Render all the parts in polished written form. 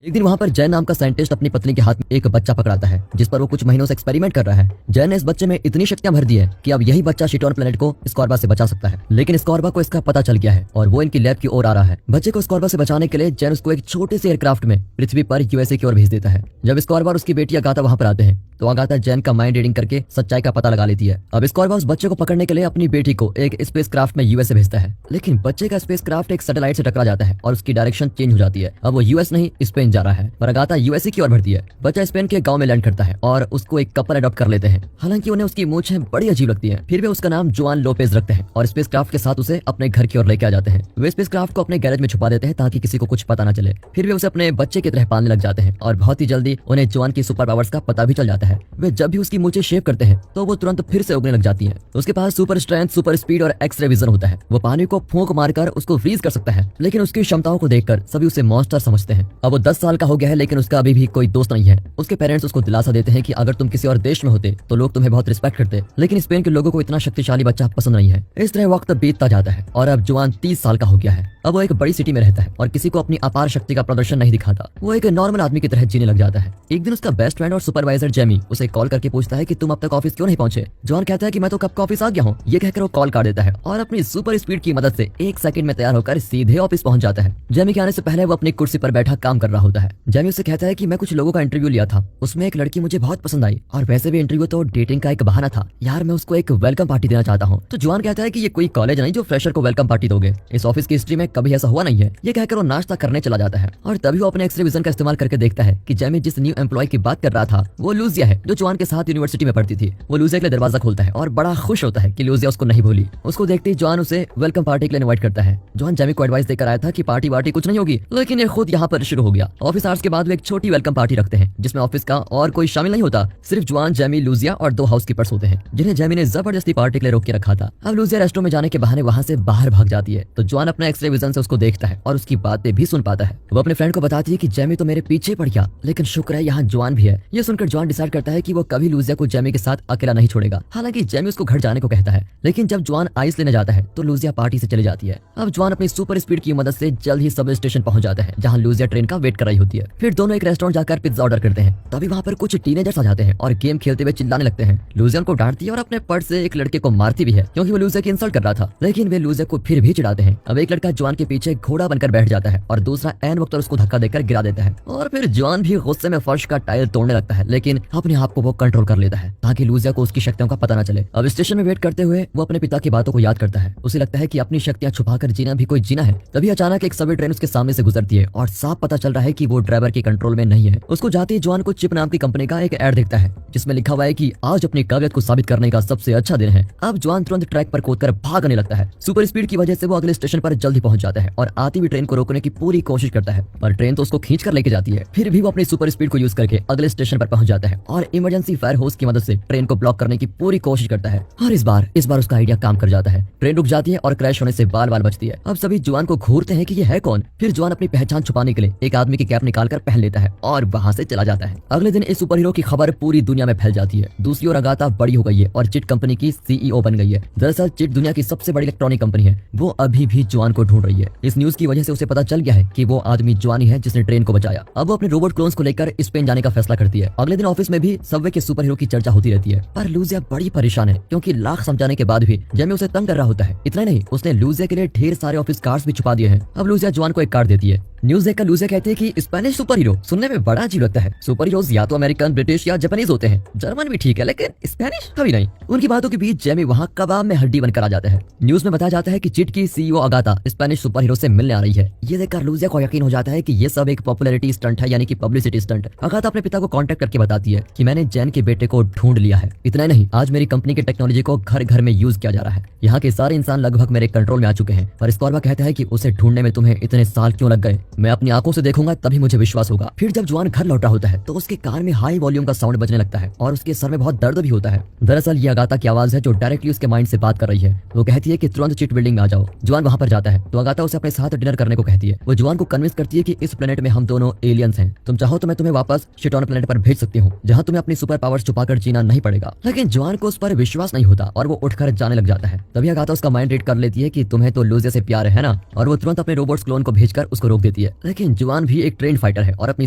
एक दिन वहाँ पर जैन नाम का साइंटिस्ट अपनी पत्नी के हाथ में एक बच्चा पकड़ाता है जिस पर वो कुछ महीनों से एक्सपेरिमेंट कर रहा है। जैन ने इस बच्चे में इतनी शक्तियां भर दी है कि अब यही बच्चा शिटॉन प्लेनेट को स्कॉर्बा से बचा सकता है। लेकिन स्कॉर्बा को इसका पता चल गया है और वो इनकी लैब की ओर आ रहा है। बच्चे को स्कॉर्बा से बचाने के लिए जैन उसको एक छोटे से एयरक्राफ्ट में पृथ्वी पर यूएसए की ओर भेज देता है। जब स्कॉर्बा और उसकी बेटी अगाथा वहाँ पर आते हैं तो अगाथा जैन का माइंड रीडिंग करके सच्चाई का पता लगा लेती है। अब स्कॉर्बा उस बच्चे को पकड़ने के लिए अपनी बेटी को एक स्पेस क्राफ्ट में यूएसए भेजता है, लेकिन बच्चे का स्पेस क्राफ्ट एक सैटेलाइट से टकरा जाता है और उसकी डायरेक्शन चेंज हो जाती है। अब वो यूएस नहीं स्पेन जा रहा है, पर अगाथा यूएसए की ओर बढ़ती है। बच्चा स्पेन के गांव में लैंड करता है और उसको एक कपल अडॉप्ट कर लेते हैं। हालांकि उन्हें उसकी मूंछें बड़ी अजीब लगती है, फिर भी उसका नाम जोआन लोपेज रखते हैं और स्पेस क्राफ्ट के साथ उसे अपने घर की ओर लेके आ जाते हैं। वे स्पेस क्राफ्ट को अपने गैरेज में छुपा देते हैं ताकि किसी को कुछ पता न चले। फिर वे उसे अपने बच्चे की तरह पालने लग जाते हैं और बहुत ही जल्दी उन्हें जोआन की सुपर पावर्स का पता भी चल जाता है। वे जब भी उसकी मूंछें शेव करते हैं तो वो तुरंत फिर से उगने लग जाती हैं। उसके पास सुपर स्ट्रेंथ, सुपर स्पीड और एक्सरे विजन होता है। वो पानी को फूंक मारकर उसको फ्रीज कर सकता है, लेकिन उसकी क्षमताओं को देखकर सभी उसे मॉन्स्टर समझते हैं। अब वो 10 साल का हो गया है, लेकिन उसका अभी भी कोई दोस्त नहीं है। उसके पेरेंट्स उसको दिलासा देते हैं कि अगर तुम किसी और देश में होते तो लोग तुम्हें बहुत रिस्पेक्ट करते, लेकिन स्पेन के लोगों को इतना शक्तिशाली बच्चा पसंद नहीं है। इस तरह वक्त बीतता जाता है और अब जोआन 30 साल का हो गया है। अब वो एक बड़ी सिटी में रहता है और किसी को अपनी अपार शक्ति का प्रदर्शन नहीं दिखाता। वो एक नॉर्मल आदमी की तरह जीने लग जाता है। एक दिन उसका बेस्ट फ्रेंड और सुपरवाइजर जेमी उसे कॉल करके पूछता है कि तुम अब तक ऑफिस क्यों नहीं पहुंचे। जोआन कहता है कि मैं तो कब का ऑफिस आ गया हूँ। ये कहकर वो कॉल काट देता है और अपनी सुपर स्पीड की मदद से 1 सेकंड में तैयार होकर सीधे ऑफिस पहुंच जाता है। जेमी के आने से पहले वो अपनी कुर्सी पर बैठा काम कर रहा होता है। जेमी उसे कहता है कि मैं कुछ लोगों का इंटरव्यू लिया था, उसमें एक लड़की मुझे बहुत पसंद आई और वैसे भी इंटरव्यू तो डेटिंग का एक बहाना था यार, मैं उसको एक वेलकम पार्टी देना चाहता हूँ। तो जोआन कहता है कि ये कोई कॉलेज नहीं जो फ्रेशर को वेलकम पार्टी दोगे, इस ऑफिस की हिस्ट्री में कभी ऐसा हुआ नहीं है। ये कहकर वो नाश्ता करने चला जाता है और तभी वो अपने एक्सरे विजन का इस्तेमाल करके देखता है कि जेमी जिस न्यू एम्प्लॉय की बात कर रहा था वो लूजिया है, जो जोआन के साथ यूनिवर्सिटी में पढ़ती थी। वो लूजिया के लिए दरवाजा खोलता है और बड़ा खुश होता है कि लूजिया उसको नहीं भूली। उसको देखते ही जोआन उसे वेलकम पार्टी के लिए इनवाइट करता है। जोआन जेमी को एडवाइस देकर आया था कि पार्टी वार्टी कुछ नहीं होगी, लेकिन ये खुद यहाँ पर शुरू हो गया। ऑफिस आवर्स के बाद वो एक छोटी वेलकम पार्टी रखते हैं जिसमें ऑफिस का और कोई शामिल नहीं होता, सिर्फ जोआन, जेमी, लूजिया और 2 हाउसकीपर्स होते हैं जिन्हें जेमी ने जबरदस्ती पार्टी के लिए रोक के रखा था। अब लूजिया रेस्टोरेंट में जाने के बहाने वहाँ से बाहर भाग जाती है तो जोआन अपना एक्सरे विजन से उसको देखता है और उसकी बातें भी सुन पाता है। वो अपने फ्रेंड को बताती है कि जेमी तो मेरे पीछे पड़ गया, लेकिन शुक्र है यहाँ जोआन भी है। ये सुनकर जोआन डिसाइड करता है कि वो कभी लूजिया को जेमी के साथ अकेला नहीं छोड़ेगा। हालांकि जेमी उसको घर जाने को कहता है, लेकिन जब जोआन आइस लेने जाता है तो लूजिया पार्टी से चली जाती है। अब जोआन अपनी सुपर स्पीड की मदद से जल्द ही सब स्टेशन पहुंच जाता है जहाँ लूजिया ट्रेन का वेट कर रही होती है। फिर दोनों एक रेस्टोरेंट जाकर पिज्जा ऑर्डर करते हैं। तभी वहाँ पर कुछ टीनेजर्स आ जाते हैं और गेम खेलते हुए चिल्लाने लगते हैं। लूजिया को डांटती है और अपने पर्स से एक लड़के को मारती भी है क्योंकि वो लूजिया की इंसल्ट कर रहा था, लेकिन वे लूजिया को फिर भी चिढ़ाते हैं। अब एक लड़का जोआन के पीछे घोड़ा बनकर बैठ जाता है और दूसरा ऐन वक्त उसको धक्का देकर गिरा देता है और फिर जोआन भी गुस्से में फर्श का टाइल तोड़ने लगता है, लेकिन अपने आप को वो कंट्रोल कर लेता है ताकि लूजिया को उसकी शक्तियों का पता न चले। अब स्टेशन में वेट करते हुए वो अपने पिता की बातों को याद करता है। उसे लगता है कि अपनी शक्तियां छुपाकर जीना भी कोई जीना है। तभी अचानक एक सबवे ट्रेन उसके सामने से गुजरती है और साफ पता चल रहा है कि वो ड्राइवर के कंट्रोल में नहीं है। उसको जाते ही जोआन को चिप नाम की कंपनी का एक एड दिखता है जिसमें लिखा हुआ है कि आज अपनी काबिलियत को साबित करने का सबसे अच्छा दिन है। अब जोआन तुरंत ट्रैक पर कूदकर भागने लगता है। सुपर स्पीड की वजह से वो अगले स्टेशन पर जल्दी पहुंच जाता है और आती हुई ट्रेन को रोकने की पूरी कोशिश करता है, पर ट्रेन तो उसको खींच कर लेके जाती है। फिर भी वो अपनी सुपर स्पीड को यूज करके अगले स्टेशन पर पहुंच जाता है और इमरजेंसी फायर होस की मदद से ट्रेन को ब्लॉक करने की पूरी कोशिश करता है और इस बार उसका आइडिया काम कर जाता है। ट्रेन रुक जाती है और क्रैश होने से बाल बाल बचती है। अब सभी जोआन को घूरते हैं कि ये है कौन। फिर जोआन अपनी पहचान छुपाने के लिए एक आदमी की कैप निकालकर पहन लेता है और वहां से चला जाता है। अगले दिन इस सुपर हीरो की खबर पूरी दुनिया में फैल जाती है। दूसरी ओर अगाथा बड़ी हो गई है और चिट कंपनी की सीईओ बन गई है। दरअसल चिट दुनिया की सबसे बड़ी इलेक्ट्रॉनिक कंपनी है। वो अभी भी जोआन को ढूंढ रही है। इस न्यूज की वजह से उसे पता चल गया है कि वो आदमी जोआन ही है जिसने ट्रेन को बचाया। अब वो अपने रोबोट क्लोन्स को लेकर स्पेन जाने का फैसला करती है। अगले दिन ऑफिस में भी सबवे के सुपर हीरो की चर्चा होती रहती है, पर लूजिया बड़ी परेशान है क्योंकि लाख समझाने के बाद भी जेमी उसे तंग कर रहा होता है। इतना नहीं, उसने लूजिया के लिए ढेर सारे ऑफिस कार्ड्स भी छुपा दिए हैं। अब लूजिया जोआन को एक कार्ड देती है। न्यूज देखकर लूजिया कहती है कि स्पेनिश सुपर हीरो सुनने में बड़ा अजीब लगता है। सुपर हीरोज या तो अमेरिकन, ब्रिटिश या जापानीज होते हैं। जर्मन भी ठीक है, लेकिन स्पेनिश कभी नहीं। उनकी बातों के बीच जेमी वहाँ कबाब में हड्डी बनकर आ जाता है। न्यूज में बताया जाता है कि चिट की CEO Agatha Spanish super hero से मिलने आ रही है। ये देखकर लूजिया को यकीन हो जाता है कि ये सब एक पॉपुलैरिटी स्टंट है, यानी कि पब्लिसिटी स्टंट। अगाथा अपने पिता को कांटेक्ट करके बताती है कि मैंने जैन के बेटे को ढूंढ लिया है। इतना नहीं, आज मेरी कंपनी की टेक्नोलॉजी को घर घर में यूज किया जा रहा है। यहाँ के सारे इंसान लगभग मेरे कंट्रोल में आ चुके हैं। पर स्कॉर्बा कहता है कि उसे ढूंढने में तुम्हें इतने साल क्यों लग गए, मैं अपनी आंखों से देखूंगा तभी मुझे विश्वास होगा। फिर जब जोआन घर लौटा होता है तो उसके कान में हाई वॉल्यूम का साउंड बजने लगता है और उसके सर में बहुत दर्द भी होता है। दरअसल ये अगाथा की आवाज है जो डायरेक्टली उसके माइंड से बात कर रही है। वो कहती है कि तुरंत चिट बिल्डिंग में आ जाओ। जोआन वहाँ पर जाता है तो अगाथा उसे अपने साथ डिनर करने को कहती है। वो जोआन को कन्विंस करती है कि इस प्लेनेट में हम दोनों एलियंस हैं, तुम चाहो तो मैं तुम्हें वापस शिटॉन प्लेनेट पर भेज सकती हूँ जहाँ तुम्हें अपनी सुपर पावर्स छुपाकर जीना नहीं पड़ेगा। लेकिन जोआन को उस पर विश्वास नहीं होता और वो उठकर जाने लग जाता है। तभी अगाथा उसका माइंड रीड कर लेती है कि तुम्हें तो लूजिया से प्यार है ना, और वो तुरंत अपने रोबोट्स क्लोन को भेजकर उसको रोक देती है। देती है। लेकिन जवान भी एक ट्रेन फाइटर है और अपनी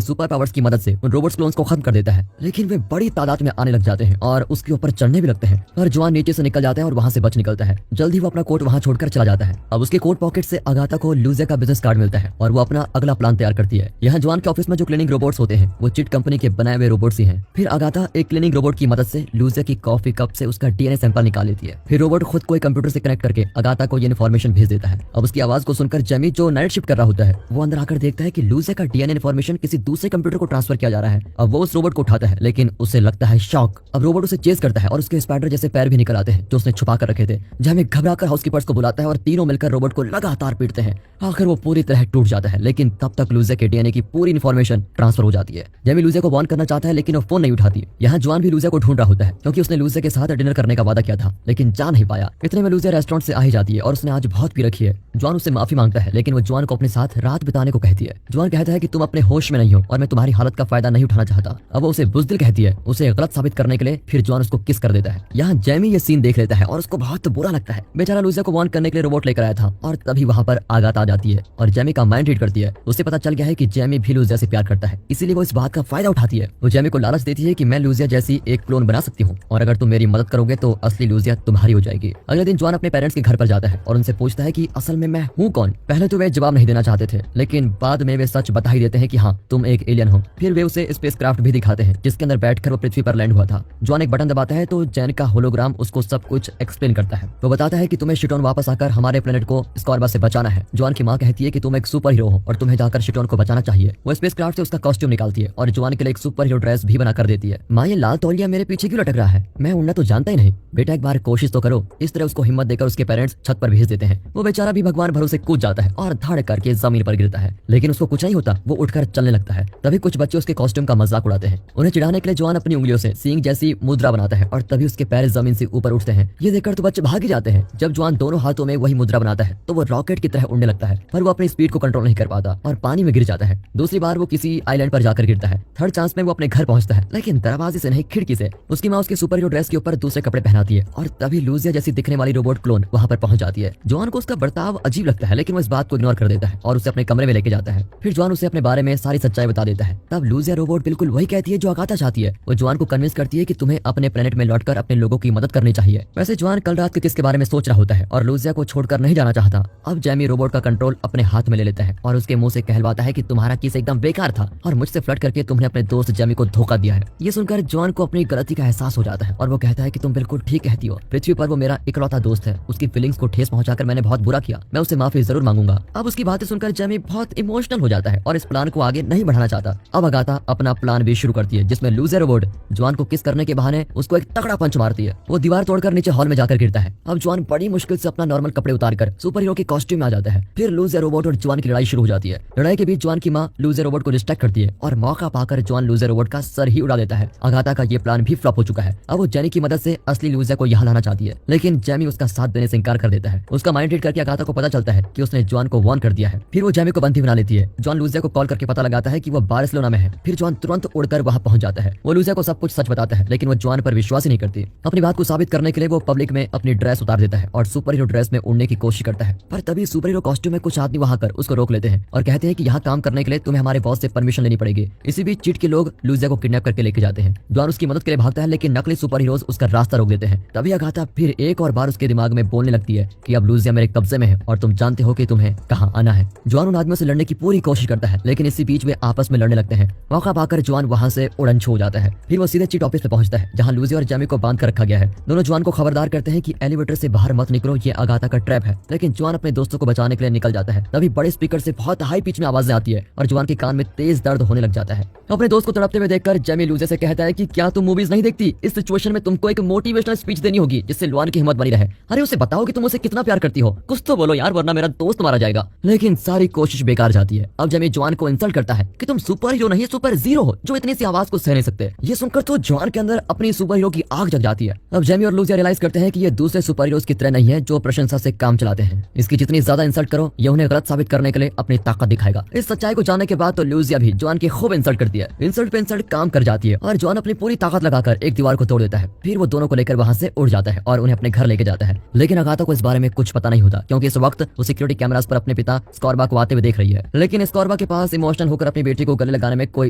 सुपर पावर्स की मदद से उन रोबोट्स क्लोन्स को खत्म कर देता है। लेकिन वे बड़ी तादाद में आने लग जाते हैं और उसके ऊपर चढ़ने भी लगते हैं, पर जवान नीचे से निकल जाता है और वहाँ से बच निकलता है। जल्द ही वो अपना कोट वहाँ छोड़कर चला जाता है। अब उसके कोट पॉकेट से अगाथा को लूजिया का बिजनेस कार्ड मिलता है और वो अपना अगला प्लान तैयार करती है। यहाँ जवान के ऑफिस में जो क्लीनिंग रोबोट्स होते हैं वो चिट कंपनी के बनाए हुए रोबोट्स ही हैं। फिर अगाथा एक क्लीनिंग रोबोट की मदद से लूजिया की कॉफी कप से उसका डीएनए सैंपल निकाल लेती है। फिर रोबोट खुद को एक कंप्यूटर से कनेक्ट करके अगाथा को ये इन्फॉर्मेशन भेज देता है। अब उसकी आवाज को सुनकर जेमी जो नाइट शिफ्ट कर रहा होता है वो अंदर आकर देखता है कि लूजिया का डीएनए इन्फॉर्मेशन किसी दूसरे कंप्यूटर को ट्रांसफर किया जा रहा है। अब वो उस रोबोट को उठाता है लेकिन उसे लगता है शॉक। अब रोबोट उसे चेज करता है और उसके स्पाइडर जैसे पैर भी निकल आते हैं जो उसने छुपा कर रखे थे। जेमी घबराकर हाउसकीपर्स को बुलाता है और तीनों मिलकर रोबोट को लगातार पीटते हैं। आखिर वो पूरी तरह टूट जाता है, लेकिन तब तक लूजिया के डीएनए की पूरी इन्फॉर्मेशन ट्रांसफर हो जाती है। जेमी लूजिया को वार्न करना चाहता है लेकिन वो फोन नहीं उठाती। यहाँ जवान भी लूजिया को ढूंढ रहा होता है क्योंकि उसने लूजिया के साथ डिनर करने का वादा किया था, लेकिन जा नहीं पाया। इतने में लूजिया रेस्टोरेंट से आ ही जाती है और उसने आज बहुत पी रखी है। जवान उससे माफी मांगता है लेकिन वो जवान को अपने साथ रात बिताने को कहती है। जवान कहता है कि तुम अपने होश में नहीं हो और मैं तुम्हारी हालत का फायदा नहीं उठाना चाहता। अब वो उसे बुज़दिल कहती है, उसे गलत साबित करने के लिए। फिर जवान उसको किस कर देता है। यहाँ जेमी ये सीन देख लेता है और उसको बहुत बुरा लगता है। बेचारा लूजिया को वार्न करने के लिए रोबोट लेकर आया था और तभी वहाँ पर आगाथा आ जाती है और जेमी का माइंड रीड करती है। उसे पता चल गया है कि जेमी भी लूजिया से प्यार करता है, इसीलिए वो इस बात का फायदा उठाती है। वो जेमी को लालच देती है कि मैं लूजिया जैसी एक क्लोन बना सकती हूँ और अगर तुम मेरी मदद करोगे तो असली लूजिया तुम्हारी हो जाएगी। अगले दिन जवान अपने पेरेंट्स के घर पर जाता है और उनसे पूछता है कि असल में मैं हूँ कौन। पहले तो वे जवाब नहीं देना चाहते थे, लेकिन बाद में वे सच बता ही देते हैं कि हाँ तुम एक एलियन हो। फिर वे उसे स्पेसक्राफ्ट भी दिखाते हैं जिसके अंदर बैठकर वो पृथ्वी पर लैंड हुआ था। जवान एक बटन दबाता है तो जैन का होलोग्राम उसको सब कुछ एक्सप्लेन करता है। वो बताता है कि तुम्हें शिटोन वापस आकर हमारे प्लेनेट को स्कॉर्बा से बचाना है। जवान की माँ कहती है कि तुम एक सुपर हीरो हो और तुम्हें जाकर शिटोन को बचाना चाहिए। वो स्पेसक्राफ्ट से उसका कॉस्ट्यूम निकालती है और जवान के लिए एक सुपर हीरो ड्रेस भी बनाकर देती है। माँ ये लाल तौलिया मेरे पीछे क्यों लटक रहा है, मैं उड़ना तो जानता ही नहीं। बेटा एक बार कोशिश तो करो। इस तरह उसको हिम्मत देकर उसके पेरेंट्स छत पर भेज देते हैं। वो बेचारा भी भगवान भरोसे कूद जाता है और धड़ करके जमीन पर गिरता है, लेकिन उसको कुछ नहीं होता। वो उठकर चलने लगता है। तभी कुछ बच्चे उसके कॉस्ट्यूम का मजाक उड़ाते हैं। उन्हें चिढ़ाने के लिए जवान अपनी उंगलियों से सींग जैसी मुद्रा बनाता है और तभी उसके पैर जमीन से ऊपर उठते हैं। ये देखकर तो बच्चे भाग ही जाते हैं। जब जवान दोनों हाथों में वही मुद्रा बनाता है तो वो रॉकेट की तरह उड़ने लगता है, पर वो अपनी स्पीड को कंट्रोल नहीं कर पाता और पानी में गिर जाता है। दूसरी बार वो किसी आइलैंड पर जाकर गिरता है। थर्ड चांस में वो अपने घर पहुंचता है, लेकिन दरवाजे से नहीं खिड़की से। उसकी माँ उसके सुपर हीरो ड्रेस के ऊपर दूसरे कपड़े पहनाती है और तभी लूजिया जैसी दिखने वाली रोबोट क्लोन वहाँ पर पहुंच जाती है। जवान को उसका बर्ताव अजीब लगता है, लेकिन वो इस बात को इग्नोर कर देता है और उसे अपने कमरे में लेके जाता है। फिर जवान उसे अपने बारे में सारी सच्चाई बता देता है। तब लूजिया रोबोट बिल्कुल वही कहती है जो अगाथा चाहती है। वो जवान को कन्विंस करती है कि तुम्हें अपने प्लेनेट में लौटकर अपने लोगों की मदद करनी चाहिए। वैसे जवान कल रात के किसके बारे में सोच रहा होता है और लूजिया को छोड़कर नहीं जाना चाहता। अब जेमी रोबोट का कंट्रोल अपने हाथ में ले लेता है और उसके मुंह से कहलवाता है कि तुम्हारा किस एकदम बेकार था और मुझसे फ्लर्ट करके तुमने अपने दोस्त जेमी को धोखा दिया है। ये सुनकर जवान को अपनी गलती का एहसास हो जाता है और वो कहता है कि तुम बिल्कुल ठीक कहती हो। पृथ्वी पर वो मेरा इकलौता दोस्त है। उसकी फीलिंग्स को ठेस पहुंचाकर मैंने बहुत बुरा किया। मैं उससे माफी जरूर मांगूंगा। अब उसकी बातें सुनकर जेमी बहुत इमोशनल हो जाता है और इस प्लान को आगे नहीं बढ़ाना चाहता। अब अगाथा अपना प्लान भी शुरू करती है जिसमें लूजिया रोबोट जवान को किस करने के बहाने उसको एक तगड़ा पंच मारती है। वो दीवार तोड़कर नीचे हॉल में जाकर गिरता है। अब जवान बड़ी मुश्किल से अपना नॉर्मल कपड़े उतारकर सुपर हीरो के कॉस्ट्यूम में आ जाता है। फिर लूजिया रोबोट और जवान की लड़ाई शुरू हो जाती है। लड़ाई के बीच जवान की माँ लूजिया रोबोट को डिस्ट्रैक्ट करती है और मौका पाकर जवान लूजिया रोबोट का सर ही उड़ा देता है। अगाथा का ये प्लान भी फ्लॉप हो चुका है। अब वो जेनी की मदद से असली लूजिया को यहाँ लाना चाहती है, लेकिन जेमी उसका साथ देने से इनकार कर देता है। उसका माइंड रीड करके अगाथा को पता चलता है कि उसने जवान को वार्न कर दिया है। फिर वो जेमी को बंदी बना लेती है। जवान लूजिया को कॉल करके पता लगाता है कि वो बार्सिलोना में है। फिर जवान तुरंत उड़कर वहाँ पहुंच जाता है। वो लूजिया को सब कुछ सच बताता है, लेकिन वो जवान पर विश्वास ही नहीं करती। अपनी बात को साबित करने के लिए वो पब्लिक में अपनी ड्रेस उतार देता है और सुपर हीरो ड्रेस में उड़ने की कोशिश करता है। पर तभी सुपर हीरो कॉस्ट्यूम में कुछ आदमी वहाँ कर उसको रोक लेते हैं और कहते हैं कि यहाँ काम करने के लिए तुम्हें हमारे बॉस से परमिशन लेनी पड़ेगी। इसी बीच चिट के लोग लूजिया को किडनैप करके लेके जाते हैं। जवान उसकी मदद के लिए भागता है, लेकिन नकली सुपर हीरोज उसका रास्ता रोक देते हैं। तभी अगाथा फिर एक और बार उसके दिमाग में बोलने लगती है कि अब लूजिया मेरे कब्जे में है और तुम जानते हो कि तुम्हें कहाँ आना है। जवान उन आदमियों से लड़ने की पूरी कोशिश करता है, लेकिन इसी बीच वे आपस में लड़ने लगते हैं। मौका पाकर जवान वहाँ से उड़न छू जाता है। फिर वो सीधे चिट ऑफिस पे पहुंचता है जहाँ लूजिया और जेमी को बांध कर रखा गया है। दोनों जवान को खबरदार करते हैं कि एलिवेटर से बाहर मत निकलो, ये अगाथा का ट्रैप है। लेकिन जवान अपने दोस्तों को बचाने के लिए निकल जाता है। तभी बड़े स्पीकर से बहुत हाई पिच में आवाजें आती है और जवान के कान में तेज दर्द होने लग जाता है। अपने दोस्त को तड़पते हुए देखकर जेमी लूजिया से कहता है कि क्या तुम मूवीज नहीं देखती? इस सिचुएशन में तुमको एक मोटिवेशनल स्पीच देनी होगी जिससे जवान की हिम्मत बनी रहे। अरे उसे बताओ कि तुम उसे कितना प्यार करती हो, कुछ तो बोलो यार, वरना मेरा दोस्त मारा जाएगा। लेकिन सारी कोशिश बेकार जाती है। अब जेमी जवान को इंसल्ट करता है कि तुम सुपर हीरो नहीं सुपर जीरो हो जो इतनी सी आवाज को सह नहीं सकते। ये सुनकर तो जवान के अंदर अपनी सुपर हीरो की आग जग जाती है। अब जेमी और लूजिया रियलाइज करते हैं कि ये दूसरे सुपर हीरोज की तरह नहीं है जो प्रशंसा से काम चलाते हैं। इसकी जितनी ज्यादा इंसल्ट करो ये उन्हें गलत साबित करने के लिए अपनी ताकत दिखाएगा। इस सच्चाई को जानने के बाद तो लूजिया भी जवान की खूब इंसल्ट करती है। इंसल्ट पे इंसल्ट काम कर जाती है और जवान अपनी पूरी ताकत लगाकर एक दीवार को तोड़ देता है। फिर वो दोनों को लेकर वहाँ से उड़ जाता है और उन्हें अपने घर लेके जाता है। लेकिन अगाथा को इस बारे में कुछ पता नहीं होता क्योंकि इस वक्त वो सिक्योरिटी कैमरास पर अपने पिता स्कॉर्बा को आते हुए देख रही रही है। लेकिन स्कॉर्बा के पास इमोशनल होकर अपनी बेटी को गले लगाने में कोई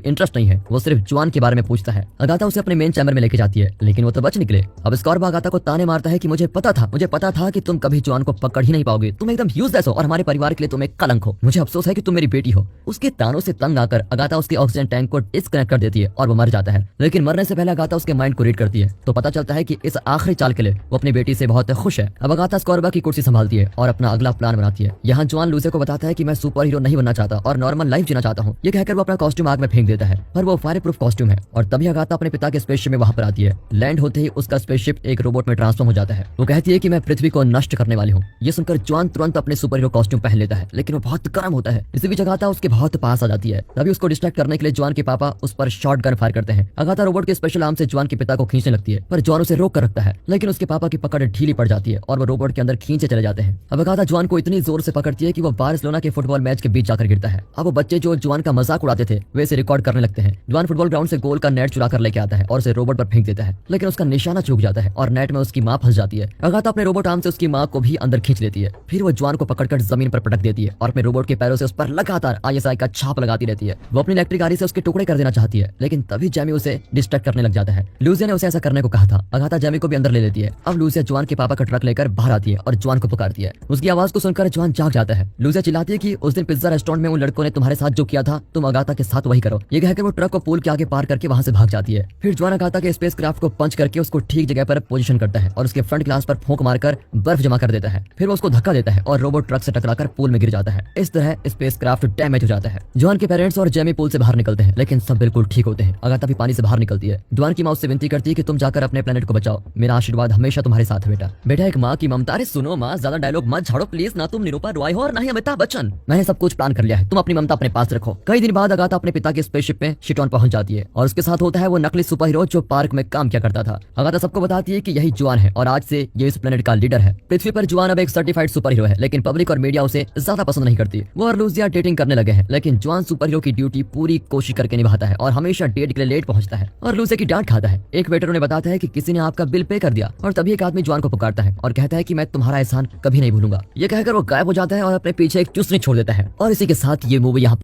इंटरेस्ट नहीं है। वो सिर्फ जॉन के बारे में पूछता है। अगाथा उसे अपने मेन चैम्बर में लेके जाती है, लेकिन वो तो बच निकले। अब स्कॉर्बा अगाथा को ताने मारता है कि मुझे पता था कि तुम कभी जॉन को पकड़ ही नहीं पाओगे। तुम एकदम यूजलेस हो और हमारे परिवार के लिए तुम एक कलंक हो। मुझे अफसोस है कि तुम मेरी बेटी हो। उसके तानों से तंग आकर अगाथा उसके ऑक्सीजन टैंक को डिस्कनेक्ट कर देती है और वो मर जाता है। लेकिन मरने से पहले अगाथा उसके माइंड को रीड करती है, तो पता चलता है कि इस आखिरी चाल के लिए वो अपनी बेटी से बहुत खुश है। अब अगाथा स्कॉर्बा की कुर्सी संभालती है और अपना अगला प्लान बनाती है। यहाँ जॉन लूसिया को बताता है कि मैं सुपर हीरो नहीं बनना चाहता और नॉर्मल लाइफ जीना चाहता हूँ। ये कहकर वो अपना कॉस्ट्यूम आग में फेंक देता है, पर वो फायर प्रूफ कॉस्ट्यूम है। और तभी अगाथा अपने पिता के स्पेसशिप में वहां पर आती है। लैंड होते ही उसका स्पेसशिप एक रोबोट में ट्रांसफॉर्म हो जाता है। वो कहती है कि मैं पृथ्वी को नष्ट करने वाली हूँ। ये सुनकर जॉन तुरंत अपने सुपर हीरो कॉस्ट्यूम पहन लेता है, लेकिन वो बहुत गर्म होता है। इसी बीच अगाथा उसके बहुत पास आ जाती है। तभी उसको डिस्ट्रैक्ट करने के लिए जॉन के पापा उस पर शॉट गन फायर करते हैं। अगाथा रोबोट के स्पेशल आर्म से जॉन के पिता को खींचने लगती है, पर जॉन उसे रोक कर रखता है। लेकिन उसके पापा की पकड़ ढीली पड़ जाती है और वो रोबोट के अंदर खींचे चले जाते हैं। अब अगाथा जॉन को इतनी जोर से पकड़ती है कि वो बार्सिलोना के फुटबॉल मैच के बीच जाकर गिरता है। अब वो बच्चे जो जॉन का मजाक उड़ाते थे वे इसे रिकॉर्ड करने लगते हैं। जॉन फुटबॉल ग्राउंड से गोल का नेट चुरा कर लेके आता है और उसे रोबोट पर फेंक देता है, लेकिन उसका निशाना चूक जाता है और नेट में उसकी मां फंस जाती है। अगाथा अपने रोबोट आर्म से उसकी मां को भी अंदर खींच लेती है। फिर वो जॉन को पकड़कर जमीन पर पटक देती है और अपने रोबोट के पैरों से उस पर लगातार ISI का छाप लगाती रहती है। वो अपनी इलेक्ट्रिक आरी से उसके टुकड़े कर देना चाहती है, लेकिन तभी जैमी उसे डिस्ट्रैक्ट करने लग जाता है। लूसिया ने उसे ऐसा करने को कहा था। अगाथा जैमी को भी अंदर ले लेती है। अब लूसिया जॉन के पापा का ट्रक लेकर बाहर आती है और जॉन को पुकारती है। उसकी आवाज को सुनकर जॉन जाग जाता है। लूसिया चिल्लाती है कि उस दिन पिज्जा रेस्टोरेंट में उन लड़कों ने तुम्हारे साथ जो किया था तुम अगाथा के साथ वही करो। ये कहकर वो ट्रक को पुल के आगे पार करके वहां से भाग जाती है। फिर जॉन अगाथा के स्पेस क्राफ्ट को पंच करके उसको ठीक जगह पर पोजीशन करता है और उसके फ्रंट ग्लास पर फूंक मारकर बर्फ जमा कर देता है। फिर वो उसको धक्का देता है और रोबोट ट्रक से टकराकर पूल में गिर जाता है। इस तरह स्पेस क्राफ्ट डैमेज हो जाता है। जॉन के पेरेंट्स और जेमी पूल से बाहर निकलते हैं, लेकिन सब बिल्कुल ठीक होते हैं। अगाथा भी पानी से बाहर निकलती है। जॉन की माँ उससे विनती करती है कि तुम जाकर अपने प्लेनेट को बचाओ। मेरा आशीर्वाद हमेशा तुम्हारे साथ है बेटा। बेटा एक माँ की ममता। अरे सुनो माँ, ज्यादा डायलॉग मत झाड़ो प्लीज। ना तुम निरूपा रॉय हो और ना ही अमिताभ बच्चन। मैंने सब कुछ प्लान कर लिया है, तुम अपनी ममता अपने पास रखो। कई दिन बाद अगाथा अपने पिता के स्पेसशिप में शिटॉन पहुंच जाती है और उसके साथ होता है वो नकली सुपर हीरो जो पार्क में काम किया करता था। अगाथा सबको बताती है कि यही जॉन है और आज से ये इस प्लेनेट का लीडर है। पृथ्वी पर जॉन अब एक सर्टिफाइड सुपर हीरो है, लेकिन पब्लिक और मीडिया उसे ज्यादा पसंद नहीं करती। वो और लूसिया डेटिंग करने लगे हैं, लेकिन जॉन सुपर हीरो की ड्यूटी पूरी कोशिश करके निभाता है और हमेशा डेट के लिए लेट पहुंचता है और लूसिया की डांट खाता है। एक वेटर उन्हें बताता है कि किसी ने आपका बिल पे कर दिया और तभी एक आदमी जॉन को पुकारता है और कहता है कि मैं तुम्हारा एहसान कभी नहीं भूलूंगा। ये कहकर वो गायब हो जाता है और अपने पीछे एक चुस्नी छोड़ देता है। और इसी के साथ ये मूवी यहाँ